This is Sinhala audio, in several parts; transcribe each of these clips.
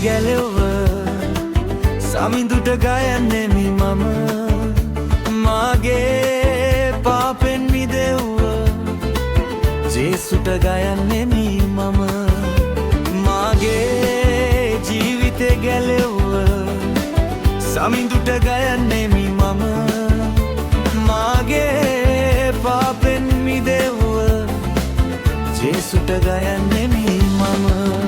ගැලෙව සමිඳුට ගයන්නෙමි මම මාගේ පාපෙන් මිදෙව්ව ජේසුට ගයන්නෙමි මම මාගේ ජීවිතේ ගැලෙව සමිඳුට ගයන්නෙමි මම මාගේ පාපෙන් මිදෙව්ව ජේසුට ගයන්නෙමි මම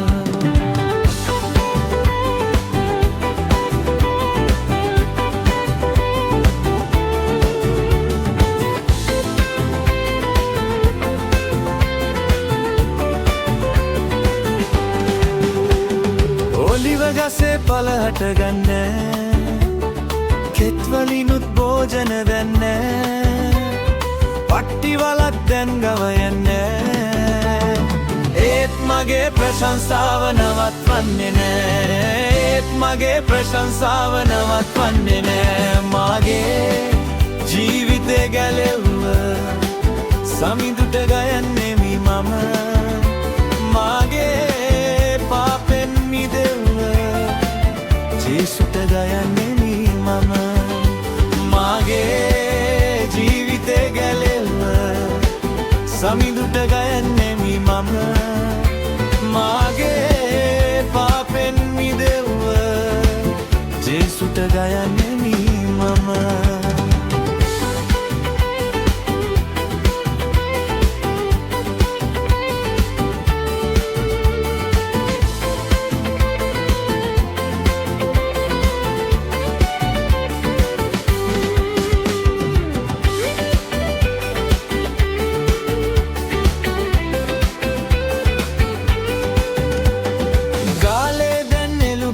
ගසේ පලහට ගන්න කෙත්වලිනුත් භෝජන දැන්න පට්ටිවලක් දැන් ගවයන්න ඒත් මගේ ප්‍රශංසාව නවත්වන්නේ නෑ ඒත් මගේ ප්‍රශංසාව නවත්වන්නේ නෑ මාගේ ජීවිතේ ගැලෙව්ව සමිඳුට ගයන්නෙමි මම මාගේ පාපෙන් මිදෙව්ව ජේසුට ගයන්නෙමි මම මාගේ ජීවිතේ ගැලෙව්ව සමිඳුට ගයන්නෙමි මම මාගේ පාපෙන් මිදෙව්ව ජේසුට ගයන්නෙමි මම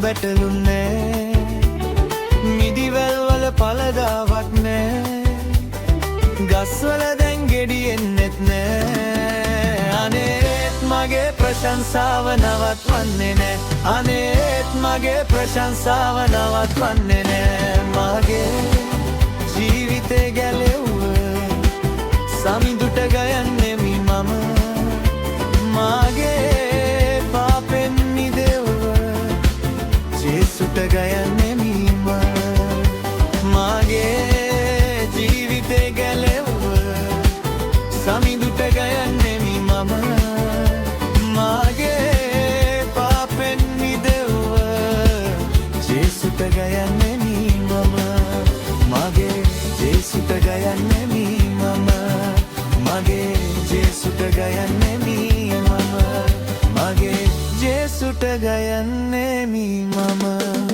බැටලුන්නේ මිදිවැල් වල පළදාවක් නෑ ගස්වල දැන් ගෙඩියෙන්නෙත් නෑ අනේත් මගේ ප්‍රශංසාව නවත්වන්නේ නෑ අනේත් මගේ ප්‍රශංසාව නවත්වන්නේ නෑ මගේ ජීවිතේ ගැලෙව්ව සමිඳුට ගයන්නෙමි මම මාගේ පාපෙන් මිදෙව්ව ජේසුට ගයන්නෙමි මම මාගේ ජීවිතේ ගැලෙව්ව සමිඳුට ගයන්නෙමි මම මාගේ පාපෙන් මිදෙව්ව ජේසුට ගයන්නෙමි මම මාගේ ජේසුට ගයන්නෙමි මම මාගේ ජේසුට ගයන්නෙමි මම මාගේ ජේසුට ගයන්නෙමි මම